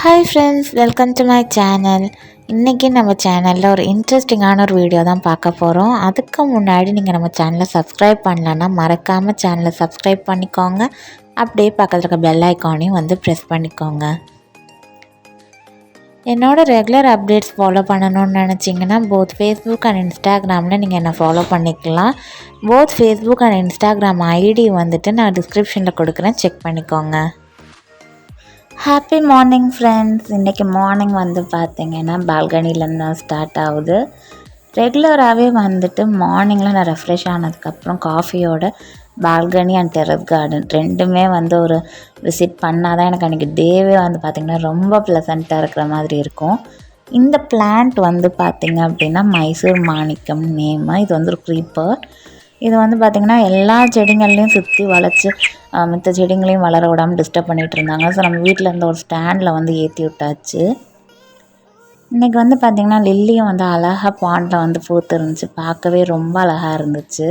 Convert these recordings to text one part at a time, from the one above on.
Hi friends, welcome to my channel. இன்றைக்கி நம்ம சேனலில் ஒரு இன்ட்ரெஸ்டிங்கான ஒரு வீடியோ தான் பார்க்க போகிறோம். அதுக்கு முன்னாடி நீங்கள் நம்ம சேனலை சப்ஸ்கிரைப் பண்ணலன்னா மறக்காமல் சேனலை சப்ஸ்கிரைப் பண்ணிக்கோங்க. அப்படியே பக்கத்தில் இருக்க பெல் ஐக்கானையும் வந்து ப்ரெஸ் பண்ணிக்கோங்க. என்னோடய ரெகுலர் அப்டேட்ஸ் ஃபாலோ பண்ணணும்னு நினச்சிங்கன்னா போத் ஃபேஸ்புக் அண்ட் இன்ஸ்டாகிராமில் நீங்கள் என்னை ஃபாலோ பண்ணிக்கலாம். Both Facebook and Instagram ID வந்துட்டு நான் டிஸ்கிரிப்ஷனில் கொடுக்குறேன், செக் பண்ணிக்கோங்க. Happy morning friends. இன்றைக்கி மார்னிங் வந்து பார்த்திங்கன்னா பால்கனிலேருந்து தான் ஸ்டார்ட் ஆகுது. ரெகுலராகவே வந்துட்டு மார்னிங்கில் நான் ரெஃப்ரெஷ் ஆனதுக்கப்புறம் காஃபியோட பால்கனி அண்ட் டெரஸ் கார்டன் ரெண்டுமே வந்து ஒரு விசிட் பண்ணால் தான் எனக்கு அன்றைக்கி டேவே வந்து பார்த்திங்கன்னா ரொம்ப ப்ளசண்ட்டாக இருக்கிற மாதிரி இருக்கும். இந்த பிளான்ட் வந்து பார்த்திங்க அப்படின்னா மைசூர் மாணிக்கம் நேமு. இது வந்து ஒரு க்ரீப்பர். இது வந்து பார்த்திங்கன்னா எல்லா செடிங்கள்லேயும் சுற்றி வளைச்சி மற்ற செடிங்களையும் வளர விடாமல் டிஸ்டர்ப் பண்ணிகிட்டு இருந்தாங்க. ஸோ நம்ம வீட்டில் இருந்த ஒரு ஸ்டாண்டில் வந்து ஏற்றி விட்டாச்சு. இன்றைக்கி வந்து பார்த்திங்கன்னா லில்லியும் வந்து அழகாக பாண்டில் வந்து பூத்து இருந்துச்சு. பார்க்கவே ரொம்ப அழகாக இருந்துச்சு.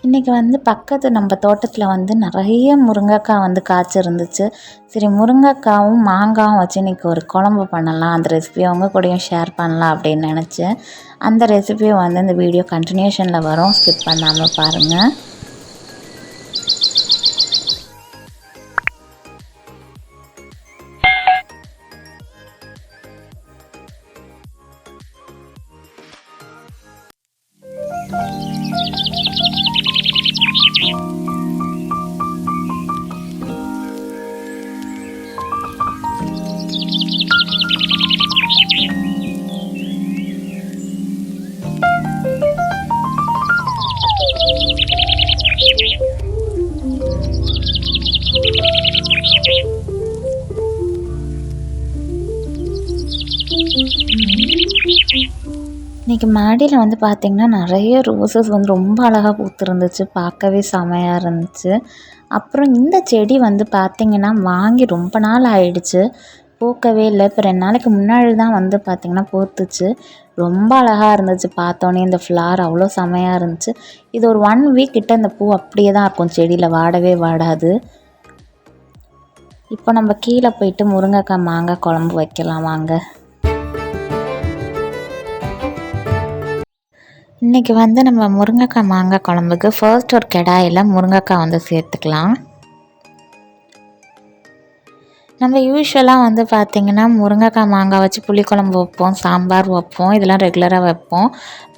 இன்றைக்கி வந்து பக்கத்து நம்ம தோட்டத்தில் வந்து நிறைய முருங்கைக்காய் வந்து காய்ச்சிருந்துச்சு. சரி, முருங்கைக்காவும் மாங்காயும் வச்சு இன்றைக்கி ஒரு குழம்பு பண்ணலாம், அந்த ரெசிபியை அவங்க கூடயும் ஷேர் பண்ணலாம் அப்படின்னு நினச்சேன். அந்த ரெசிபியை வந்து இந்த வீடியோ கண்டினியூஷனில் வரும், ஸ்கிப் பண்ணாமல் பாருங்கள். இன்றைக்கி மாடியில் வந்து பார்த்திங்கன்னா நிறைய ரோசஸ் வந்து ரொம்ப அழகாக பூத்துருந்துச்சு. பார்க்கவே செமையாக இருந்துச்சு. அப்புறம் இந்த செடி வந்து பார்த்திங்கன்னா வாங்கி ரொம்ப நாள் ஆயிடுச்சு, பூக்கவே இல்லை. இப்போ 2 நாளைக்கு முன்னாடி தான் வந்து பார்த்திங்கன்னா பூத்துச்சு. ரொம்ப அழகாக இருந்துச்சு. பார்த்தோன்னே இந்த ஃப்ளார் அவ்வளோ செமையாக இருந்துச்சு. இது ஒரு 1 வீக் கிட்ட இந்த பூ அப்படியே தான் இருக்கும், செடியில் வாடவே வாடாது. இப்போ நம்ம கீழே போயிட்டு முருங்கைக்காய் மாங்காய் குழம்பு வைக்கலாம் வாங்க. இன்றைக்கி வந்து நம்ம முருங்கைக்காய் மாங்காய் குழம்புக்கு ஃபர்ஸ்ட் ஒரு கடாயில் முருங்கைக்காய் வந்து சேர்த்துக்கலாம். நம்ம யூஸ்வலாக வந்து பார்த்திங்கன்னா முருங்கைக்காய் மாங்காய் வச்சு புளிக்குழம்பு வைப்போம், சாம்பார் வைப்போம், இதெல்லாம் ரெகுலராக வைப்போம்.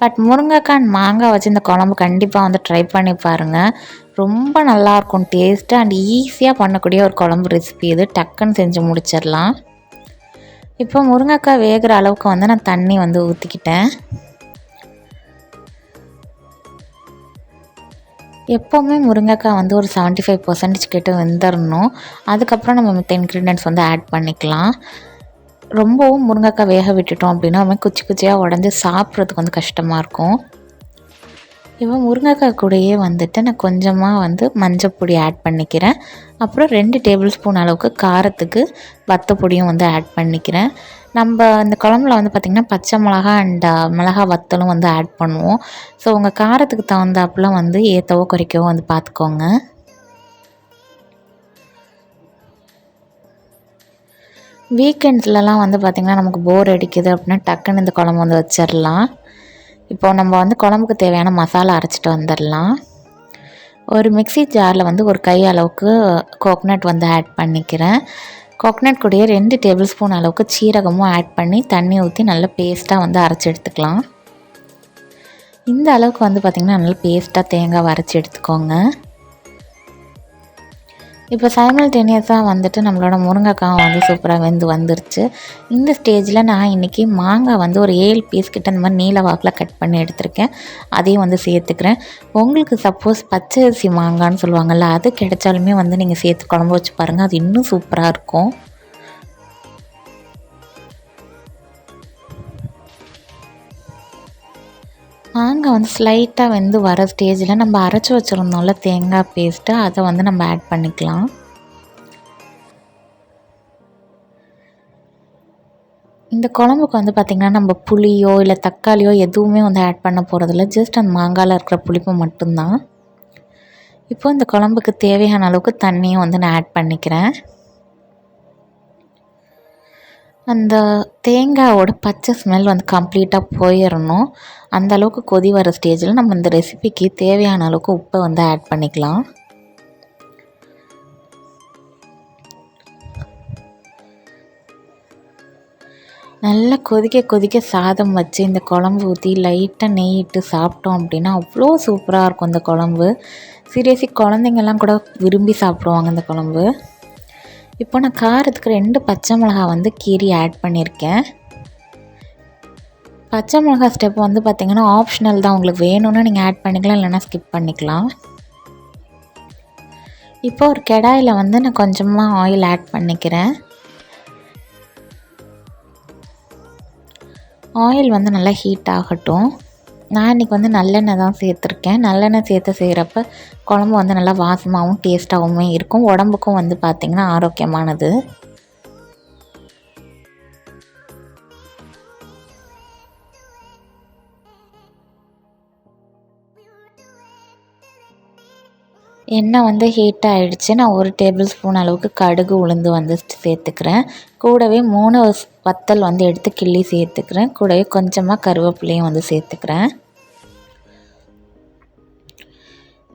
பட் முருங்கைக்காய் மாங்காய் வச்சு இந்த குழம்பு கண்டிப்பாக வந்து ட்ரை பண்ணி பாருங்கள். ரொம்ப நல்லாயிருக்கும் டேஸ்ட்டு அண்ட் ஈஸியாக பண்ணக்கூடிய ஒரு குழம்பு ரெசிபி இது. டக்குன்னு செஞ்சு முடிச்சிடலாம். இப்போ முருங்கைக்காய் வேகிற அளவுக்கு வந்து நான் தண்ணி வந்து ஊற்றிக்கிட்டேன். எப்போவுமே முருங்கைக்காய் வந்து ஒரு 75% கிட்ட வெந்துடணும். அதுக்கப்புறம் நம்ம மற்ற இன்க்ரீடியன்ட்ஸ் வந்து ஆட் பண்ணிக்கலாம். ரொம்பவும் முருங்கைக்காய் வேக விட்டுட்டோம் அப்படின்னா நம்ம குச்சி குச்சியாக உடஞ்சி சாப்பிட்றதுக்கு வந்து கஷ்டமாக இருக்கும். இப்போ முருங்கைக்காய் கூடயே வந்துட்டு நான் கொஞ்சமாக வந்து மஞ்சள் ஆட் பண்ணிக்கிறேன். அப்புறம் 2 டேபிள் ஸ்பூன் அளவுக்கு காரத்துக்கு வத்தப்பொடியும் வந்து ஆட் பண்ணிக்கிறேன். நம்ம இந்த குழம்புல வந்து பார்த்திங்கன்னா பச்சை மிளகா அண்ட் மிளகா வத்தலும் வந்து ஆட் பண்ணுவோம். ஸோ உங்கள் காரத்துக்கு தகுந்தாப்புல வந்து ஏற்றவோ குறைக்கவோ வந்து பார்த்துக்கோங்க. வீக்கெண்ட்ஸ்லலாம் வந்து பார்த்திங்கன்னா நமக்கு போர் அடிக்குது அப்படின்னா டக்குன்னு இந்த குழம்பு வந்து வச்சிடலாம். இப்போ நம்ம வந்து குழம்புக்கு தேவையான மசாலா அரைச்சிட்டு வந்துடலாம். ஒரு மிக்ஸி ஜாரில் வந்து ஒரு கை அளவுக்கு கோகனட் வந்து ஆட் பண்ணிக்கிறேன். கோகனட் கூடயே 2 டேபிள் ஸ்பூன் அளவுக்கு சீரகமும் ஆட் பண்ணி தண்ணி ஊற்றி நல்லா பேஸ்ட்டாக வந்து அரைச்சி எடுத்துக்கலாம். இந்த அளவுக்கு வந்து பார்த்திங்கன்னா நல்லா பேஸ்ட்டாக தேங்காய் அரைச்சி எடுத்துக்கோங்க. இப்போ சைமல்டேனியஸாக வந்துட்டு நம்மளோட முருங்கைக்காய் வந்து சூப்பராக வந்துருச்சு. இந்த ஸ்டேஜில் நான் இன்றைக்கி மாங்காய் வந்து ஒரு 7 பீஸ் கிட்ட இந்த மாதிரி நீல வாக்கில் கட் பண்ணி எடுத்திருக்கேன். அதையும் வந்து சேர்த்துக்கிறேன். உங்களுக்கு சப்போஸ் பச்சை அரிசி மாங்கான்னு சொல்லுவாங்கள்ல, அது கிடைச்சாலுமே வந்து நீங்கள் சேர்த்து குழம்பு வச்சு பாருங்கள், அது இன்னும் சூப்பராக இருக்கும். மாங்காய் வந்து ஸ்லைட்டாக வெந்து வர ஸ்டேஜில் நம்ம அரைச்சி வச்சுருந்தோம்ல தேங்காய் பேஸ்ட்டு, அதை வந்து நம்ம ஆட் பண்ணிக்கலாம். இந்த குழம்புக்கு வந்து பார்த்திங்கன்னா நம்ம புளியோ இல்லை தக்காளியோ எதுவுமே வந்து ஆட் பண்ண போகிறதில்ல. ஜஸ்ட் அந்த மாங்காயில் இருக்கிற புளிப்பு மட்டும்தான். இப்போ இந்த குழம்புக்கு தேவையான அளவுக்கு தண்ணியும் வந்து நான் ஆட் பண்ணிக்கிறேன். அந்த தேங்காயோட பச்சை ஸ்மெல் வந்து கம்ப்ளீட்டாக போயிடணும். அந்த அளவுக்கு கொதி வர ஸ்டேஜில் நம்ம இந்த ரெசிபிக்கு தேவையான அளவுக்கு உப்பை வந்து ஆட் பண்ணிக்கலாம். நல்லா கொதிக்க சாதம் வச்சு இந்த குழம்பு ஊற்றி லைட்டாக நெய் இட்டு சாப்பிட்டோம் அப்படின்னா அவ்வளோ சூப்பராக இருக்கும் இந்த குழம்பு. சீரியஸ்லி குழந்தைங்கள்லாம் கூட விரும்பி சாப்பிடுவாங்க இந்த குழம்பு. இப்போ நான் காரத்துக்கு 2 பச்சை மிளகா வந்து கீரி ஆட் பண்ணியிருக்கேன். பச்சை மிளகா ஸ்டெப் வந்து பார்த்திங்கன்னா ஆப்ஷனல் தான், உங்களுக்கு வேணும்னா நீங்கள் ஆட் பண்ணிக்கலாம், இல்லைன்னா ஸ்கிப் பண்ணிக்கலாம். இப்போ ஒரு கடாயில் வந்து நான் கொஞ்சமாக ஆயில் ஆட் பண்ணிக்கிறேன். ஆயில் வந்து நல்லா ஹீட் ஆகட்டும். நான் இன்றைக்கி வந்து நல்லெண்ணெய் தான் சேர்த்துருக்கேன். நல்லெண்ணெய் சேர்த்து செய்கிறப்ப குழம்பு வந்து நல்லா வாசமாகவும் டேஸ்ட்டாகவும் இருக்கும். உடம்புக்கும் வந்து பார்த்திங்கன்னா ஆரோக்கியமானது. எண்ணெய் வந்து ஹீட் ஆகிடுச்சு. நான் 1 டேபிள் ஸ்பூன் அளவுக்கு கடுகு உளுந்து வந்து சேர்த்துக்கிறேன். கூடவே 3 வத்தல் வந்து எடுத்து கிள்ளி சேர்த்துக்கிறேன். கூடவே கொஞ்சமாக கருவேப்பிலையும் வந்து சேர்த்துக்கிறேன்.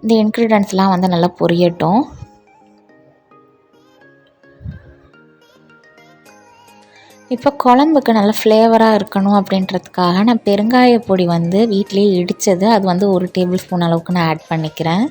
இந்த இன்க்ரீடியன்ட்ஸ்லாம் வந்து நல்லா பொரியட்டும். இப்போ குழம்புக்கு நல்லா ஃப்ளேவராக இருக்கணும் அப்படின்றதுக்காக நான் பெருங்காய பொடி வந்து வீட்டிலேயே இடித்தது, அது வந்து 1 டேபிள் ஸ்பூன் அளவுக்கு நான் ஆட் பண்ணிக்கிறேன்.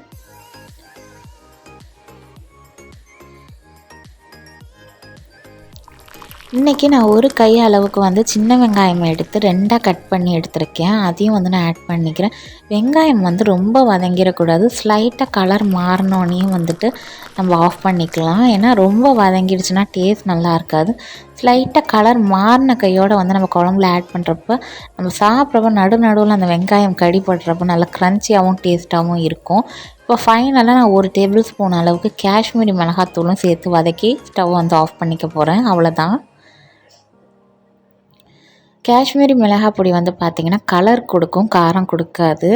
இன்றைக்கி நான் 1 கை அளவுக்கு வந்து சின்ன வெங்காயம் எடுத்து 2ஆக கட் பண்ணி எடுத்துருக்கேன். அதையும் வந்து நான் ஆட் பண்ணிக்கிறேன். வெங்காயம் வந்து ரொம்ப வதங்கிடக்கூடாது. ஸ்லைட்டாக கலர் மாறினோனையும் வந்துட்டு நம்ம ஆஃப் பண்ணிக்கலாம். ஏன்னா ரொம்ப வதங்கிடுச்சுன்னா டேஸ்ட் நல்லா இருக்காது. ஸ்லைட்டாக கலர் மாறின கையோடு வந்து நம்ம குழம்புல ஆட் பண்ணுறப்ப நம்ம சாப்பிட்றப்ப நடுவில் அந்த வெங்காயம் கடிப்படுறப்ப நல்லா க்ரன்ச்சியாகவும் டேஸ்ட்டாகவும் இருக்கும். இப்போ ஃபைனலாக நான் 1 டேபிள் ஸ்பூன் அளவுக்கு காஷ்மீரி மிளகாத்தூளும் சேர்த்து வதக்கி ஸ்டவ் வந்து ஆஃப் பண்ணிக்க போகிறேன். அவ்வளோதான். காஷ்மீரி மிளகாய் பொடி வந்து பார்த்திங்கன்னா கலர் கொடுக்கும், காரம் கொடுக்காது.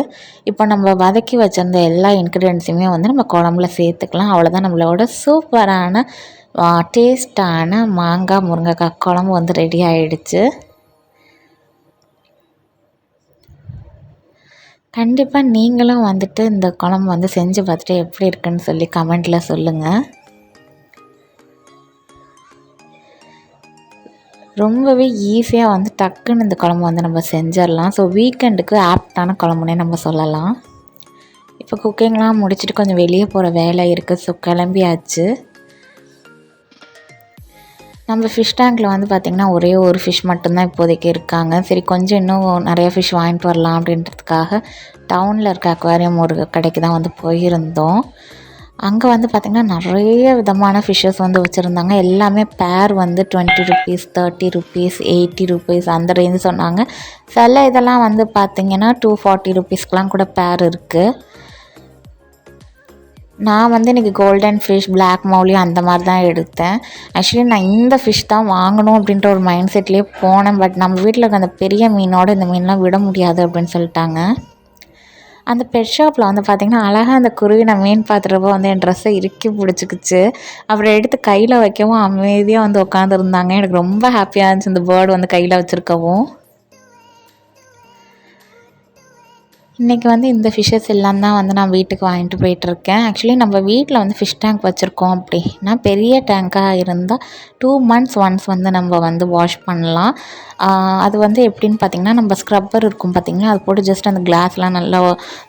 இப்போ நம்ம வதக்கி வச்சிருந்த எல்லா இன்க்ரீடியன்ஸுமே வந்து நம்ம குழம்புல சேர்த்துக்கலாம். அவ்வளோதான், நம்மளோட சூப்பரான டேஸ்ட்டான மாங்காய் முருங்கைக்காய் குழம்பு வந்து ரெடி ஆகிடுச்சு. கண்டிப்பாக நீங்களும் வந்துட்டு இந்த குழம்பு வந்து செஞ்சு பார்த்துட்டு எப்படி இருக்குன்னு சொல்லி கமெண்ட்டில் சொல்லுங்கள். ரொம்பவே ஈஸியாக வந்து டக்குன்னு இந்த குழம்பு வந்து நம்ம செஞ்சிடலாம். ஸோ வீக்கெண்டுக்கு ஆப்டான குழம்புனே நம்ம சொல்லலாம். இப்போ குக்கிங்லாம் முடிச்சுட்டு கொஞ்சம் வெளியே போகிற வேலை இருக்குது. ஸோ கிளம்பியாச்சு. நம்ம ஃபிஷ் டேங்கில் வந்து பார்த்திங்கன்னா ஒரே ஒரு ஃபிஷ் மட்டும்தான் இப்போதைக்கு இருக்காங்க. சரி கொஞ்சம் இன்னும் நிறைய ஃபிஷ் வாங்கிட்டு வரலாம் அப்படின்றதுக்காக டவுனில் இருக்க அக்வாரியம் ஒரு கடைக்கு தான் வந்து போயிருந்தோம். அங்கே வந்து பார்த்திங்கன்னா நிறைய விதமான ஃபிஷ்ஷஸ் வந்து வச்சுருந்தாங்க. எல்லாமே பேர் வந்து 20 ருபீஸ், 30 ருபீஸ், 80 ருபீஸ் அந்த ரேஞ்சு சொன்னாங்க. சில இதெல்லாம் வந்து பார்த்திங்கன்னா 240 ருபீஸ்க்கெலாம் கூட பேர் இருக்குது. நான் வந்து இன்றைக்கி கோல்டன் ஃபிஷ், பிளாக் மௌலி அந்த மாதிரி தான் எடுத்தேன். ஆக்சுவலி நான் இந்த ஃபிஷ் தான் வாங்கணும் அப்படின்ற ஒரு மைண்ட் செட்லேயே போனேன். பட் நம்ம வீட்டில் இருக்க அந்த பெரிய மீனோடு இந்த மீன்லாம் விட முடியாது அப்படின்னு சொல்லிட்டாங்க. அந்த பெட் ஷாப்பில் வந்து பார்த்திங்கன்னா அழகாக அந்த குருவி நான் மீன் பார்த்துறப்போ வந்து என் ட்ரெஸ்ஸை இறுக்கி பிடிச்சிக்கிச்சு. அப்புறம் எடுத்து கையில் வைக்கவும் அமைதியாக வந்து உட்காந்துருந்தாங்க. எனக்கு ரொம்ப ஹாப்பியாக இருந்துச்சு இந்த பேர்டு வந்து கையில் வச்சுருக்கவும். இன்றைக்கி வந்து இந்த ஃபிஷ்ஷஸ் எல்லாம் தான் வந்து நான் வீட்டுக்கு வாங்கிட்டு போயிட்டுருக்கேன். ஆக்சுவலி நம்ம வீட்டில் வந்து ஃபிஷ் டேங்க் வச்சுருக்கோம் அப்படின்னா பெரிய டேங்காக இருந்தால் 2 months ஒன்ஸ் வந்து நம்ம வந்து வாஷ் பண்ணலாம். அது வந்து எப்படின்னு பார்த்திங்கன்னா நம்ம ஸ்க்ரப்பர் இருக்கும் பார்த்திங்கன்னா, அது போட்டு ஜஸ்ட் அந்த கிளாஸ்லாம் நல்லா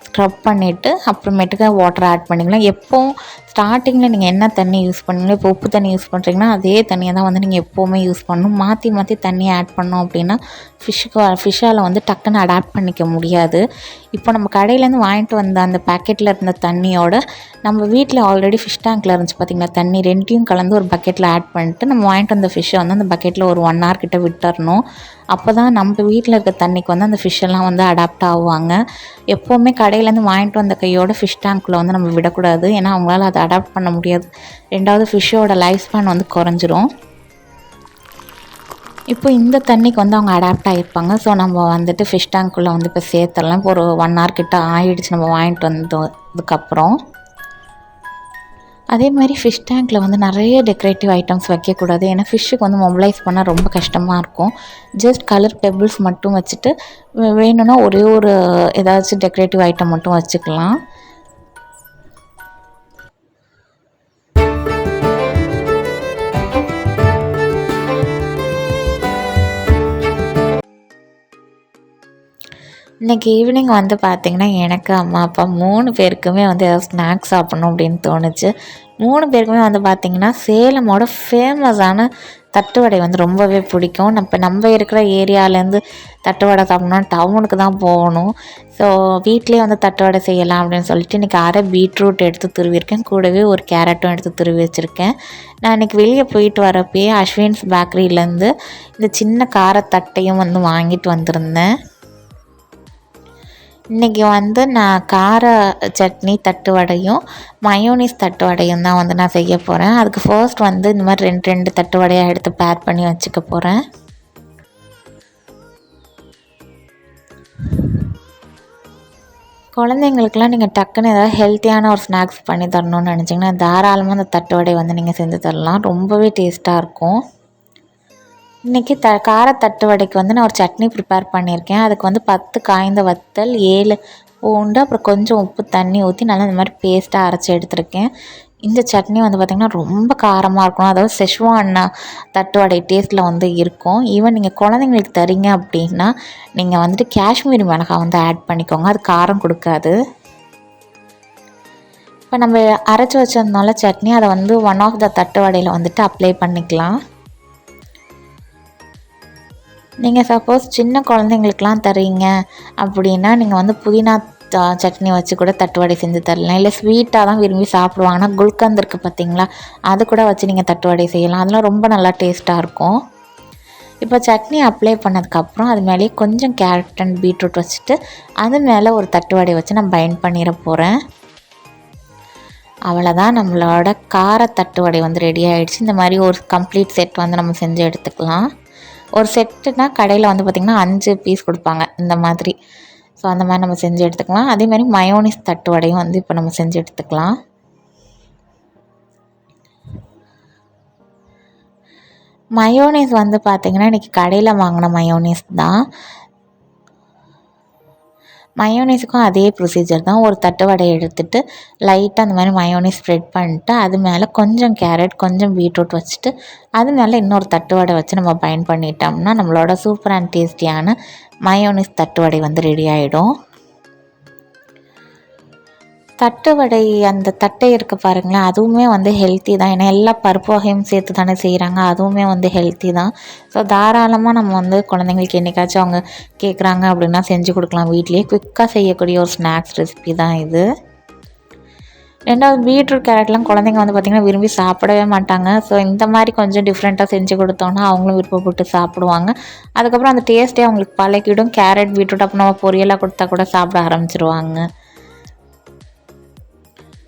ஸ்க்ரப் பண்ணிவிட்டு அப்புறமேட்டுக்கு வாட்டர் ஆட் பண்ணிக்கலாம். எப்போவும் ஸ்டார்டிங்கில் நீங்கள் என்ன தண்ணி யூஸ் பண்ணீங்களோ, இப்போ உப்பு தண்ணி யூஸ் பண்ணுறீங்கன்னா அதே தண்ணியை தான் வந்து நீங்கள் எப்போவுமே யூஸ் பண்ணணும். மாற்றி மாற்றி தண்ணியை ஆட் பண்ணோம் அப்படின்னா ஃபிஷ்ஷால் வந்து டக்குன்னு அடாப்ட் பண்ணிக்க முடியாது. இப்போ நம்ம கடையிலேருந்து வாங்கிட்டு வந்த அந்த பேக்கெட்டில் இருந்த தண்ணியோட நம்ம வீட்டில் ஆல்ரெடி ஃபிஷ் டேங்க்கில் இருந்துச்சு பார்த்திங்களா தண்ணி, ரெண்டையும் கலந்து ஒரு பக்கெட்டில் ஆட் பண்ணிட்டு நம்ம வாங்கிட்டு வந்த ஃபிஷ்ஷை வந்து அந்த பக்கெட்டில் ஒரு 1 hour கிட்ட விட்டுறணும். அப்போ தான் நம்ம வீட்டில் இருக்க தண்ணிக்கு வந்து அந்த ஃபிஷ்ஷெல்லாம் வந்து அடாப்ட் ஆகுவாங்க. எப்போவுமே கடையிலேருந்து வாங்கிட்டு வந்த கையோட ஃபிஷ் டேங்க்கில் வந்து நம்ம விடக்கூடாது. ஏன்னா அவங்களால அதை அடாப்ட் பண்ண முடியாது. 2வது ஃபிஷ்ஷோட லைஃப் ஸ்பேன் வந்து குறைஞ்சிரும். இப்போ இந்த தண்ணிக்கு வந்து அவங்க அடாப்ட் ஆகிருப்பாங்க. ஸோ நம்ம வந்துட்டு ஃபிஷ் டேங்க்குள்ளே வந்து இப்போ சேர்த்துடலாம். இப்போ ஒரு 1 hour கிட்ட ஆகிடுச்சு நம்ம வாங்கிட்டு வந்ததுக்கப்புறம். அதே மாதிரி ஃபிஷ் டேங்க்கில் வந்து நிறைய டெக்கரேட்டிவ் ஐட்டம்ஸ் வைக்கக்கூடாது. ஏன்னா ஃபிஷ்ஷுக்கு வந்து மொபிலைஸ் பண்ணால் ரொம்ப கஷ்டமாக இருக்கும். ஜஸ்ட் கலர் பெபிள்ஸ் மட்டும் வச்சுட்டு வேணும்னா ஒரே ஒரு ஏதாச்சும் டெக்கரேட்டிவ் ஐட்டம் மட்டும் வச்சுக்கலாம். இன்றைக்கி ஈவினிங் வந்து பார்த்திங்கன்னா எனக்கு அம்மா அப்பா 3 பேருக்குமே வந்து ஏதாவது ஸ்நாக்ஸ் சாப்பிட்ணும் அப்படின்னு தோணுச்சு. 3 பேருக்குமே வந்து பார்த்திங்கன்னா சேலமோட ஃபேமஸான தட்டு வடை வந்து ரொம்பவே பிடிக்கும். நம்ம இருக்கிற ஏரியாவிலேருந்து தட்டு வடை சாப்பிட்ணுன்னா டவுனுக்கு தான் போகணும். ஸோ வீட்லேயே வந்து தட்டு வடை செய்யலாம் அப்படின்னு சொல்லிட்டு இன்றைக்கி அரை பீட்ரூட் எடுத்து துருவிருக்கேன். கூடவே ஒரு கேரட்டும் எடுத்து துருவி வச்சுருக்கேன். நான் இன்றைக்கி வெளியே போயிட்டு வரப்போயே அஸ்வின்ஸ் பேக்கரியிலேருந்து இந்த சின்ன காரத்தட்டையும் வந்து வாங்கிட்டு வந்திருந்தேன். இன்றைக்கி வந்து நான் கார சட்னி தட்டு வடையும் மயோனீஸ் தட்டு வடையும் தான் வந்து நான் செய்ய போகிறேன். அதுக்கு ஃபர்ஸ்ட் வந்து இந்த மாதிரி 2 தட்டு வடையாக எடுத்து பேக் பண்ணி வச்சுக்க போகிறேன். குழந்தைங்களுக்குலாம் நீங்கள் டக்குன்னு ஏதாவது ஹெல்த்தியான ஒரு ஸ்நாக்ஸ் பண்ணி தரணும்னு நினச்சிங்கன்னா தாராளமாக அந்த தட்டு வடை வந்து நீங்கள் செஞ்சு தரலாம். ரொம்பவே டேஸ்ட்டாக இருக்கும். இன்றைக்கி கார தட்டு வடைக்கு வந்து நான் ஒரு சட்னி ப்ரிப்பேர் பண்ணியிருக்கேன். அதுக்கு வந்து 10 காய்ந்த வத்தல், 7 பூண்டு, அப்புறம் கொஞ்சம் உப்பு, தண்ணி ஊற்றி நல்லா இந்த மாதிரி பேஸ்ட்டாக அரைச்சி எடுத்திருக்கேன். இந்த சட்னி வந்து பார்த்திங்கன்னா ரொம்ப காரமாக இருக்கும். அதாவது செஷ்வான் தட்டு வடை டேஸ்ட்டில் வந்து இருக்கும். ஈவன் நீங்கள் குழந்தைங்களுக்கு தரீங்க அப்படின்னா நீங்கள் வந்துட்டு காஷ்மீரி மிளகாய் வந்து ஆட் பண்ணிக்கோங்க. அது காரம் கொடுக்காது. இப்போ நம்ம அரைச்சி வச்சதுனால சட்னி அதை வந்து ஒன் ஆஃப் த தட்டு வடையில் வந்துட்டு அப்ளை பண்ணிக்கலாம். நீங்கள் சப்போஸ் சின்ன குழந்தைங்களுக்குலாம் தரீங்க அப்படின்னா நீங்கள் வந்து புதினா சட்னி வச்சு கூட தட்டு வடை செஞ்சு தரலாம். இல்லை ஸ்வீட்டாக தான் விரும்பி சாப்பிடுவாங்கன்னா குல்கந்த் இருக்குது பார்த்திங்களா, அது கூட வச்சு நீங்கள் தட்டு வடை செய்யலாம். அதெல்லாம் ரொம்ப நல்லா டேஸ்ட்டாக இருக்கும். இப்போ சட்னி அப்ளை பண்ணதுக்கப்புறம் அது மேலேயே கொஞ்சம் கேரட் அண்ட் பீட்ரூட் வச்சுட்டு அது மேலே ஒரு தட்டு வடை வச்சு நான் பைண்ட் பண்ணிட போகிறேன். அவ்வளோதான், நம்மளோட கார தட்டு வடை வந்து ரெடி ஆகிடுச்சு. இந்த மாதிரி ஒரு கம்ப்ளீட் செட் வந்து நம்ம செஞ்சு எடுத்துக்கலாம். ஒரு செட்டுனா கடையில் வந்து பார்த்திங்கன்னா 5 பீஸ் கொடுப்பாங்க இந்த மாதிரி. ஸோ அந்த மாதிரி நம்ம செஞ்சு எடுத்துக்கலாம். அதே மாதிரி மயோனீஸ் தட்டு வடையும் வந்து இப்போ நம்ம செஞ்சு எடுத்துக்கலாம். மயோனீஸ் வந்து பார்த்திங்கன்னா இன்றைக்கி கடையில் வாங்கின மயோனீஸ் தான். மயோனீஸுக்கும் அதே ப்ரொசீஜர் தான். ஒரு தட்டு வடையை எடுத்துகிட்டு லைட்டாக அந்த மாதிரி மயோனீஸ் ஸ்ப்ரெட் பண்ணிட்டு அது மேலே கொஞ்சம் கேரட், கொஞ்சம் பீட்ரூட் வச்சுட்டு அது மேலே இன்னொரு தட்டு வடை வச்சு நம்ம பைண்ட் பண்ணிட்டோம்னா நம்மளோட சூப்பர் அண்ட் டேஸ்டியான மயோனீஸ் தட்டு வடை வந்து ரெடி ஆகிடும். தட்டு வடை அந்த தட்டை இருக்குது பாருங்களேன், அதுவுமே வந்து ஹெல்த்தி தான். ஏன்னா எல்லா பருப்பு வகையும் சேர்த்து தானே செய்கிறாங்க. அதுவுமே வந்து ஹெல்த்தி தான். ஸோ தாராளமாக நம்ம வந்து குழந்தைங்களுக்கு என்றைக்காச்சும் அவங்க கேட்குறாங்க அப்படின்னா செஞ்சு கொடுக்கலாம். வீட்லேயே குயிக்காக செய்யக்கூடிய ஒரு ஸ்நாக்ஸ் ரெசிபி தான் இது. ரெண்டாவது பீட்ரூட் கேரட்லாம் குழந்தைங்க வந்து பார்த்திங்கன்னா விரும்பி சாப்பிடவே மாட்டாங்க. ஸோ இந்த மாதிரி கொஞ்சம் டிஃப்ரெண்ட்டாக செஞ்சு கொடுத்தோன்னா அவங்களும் விருப்பப்பட்டு சாப்பிடுவாங்க. அதுக்கப்புறம் அந்த டேஸ்ட்டே அவங்களுக்கு பழகிடும். கேரட் பீட்ரூட் அப்போ நம்ம பொரியலாக கொடுத்தா கூட சாப்பிட ஆரம்பிச்சிருவாங்க.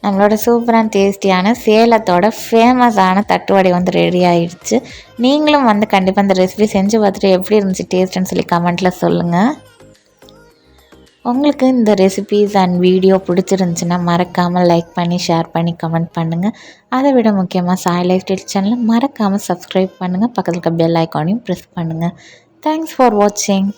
நம்மளோட சூப்பர் அண்ட் டேஸ்டியான சேலத்தோட ஃபேமஸான தட்டு வடை வந்து ரெடி ஆகிடுச்சு. நீங்களும் வந்து கண்டிப்பாக இந்த ரெசிபி செஞ்சு பார்த்துட்டு எப்படி இருந்துச்சு டேஸ்ட்டுன்னு சொல்லி கமெண்ட்டில் சொல்லுங்கள். உங்களுக்கு இந்த ரெசிபீஸ் அண்ட் வீடியோ பிடிச்சிருந்துச்சின்னா மறக்காமல் லைக் பண்ணி ஷேர் பண்ணி கமெண்ட் பண்ணுங்கள். அதை விட முக்கியமாக சாய் லைஃப் ஸ்டைல் சேனலை மறக்காமல் சப்ஸ்கிரைப் பண்ணுங்கள். பக்கத்தில் இருக்க பெல் ஐக்கானையும் ப்ரெஸ் பண்ணுங்கள். தேங்க்ஸ் ஃபார் வாட்சிங்.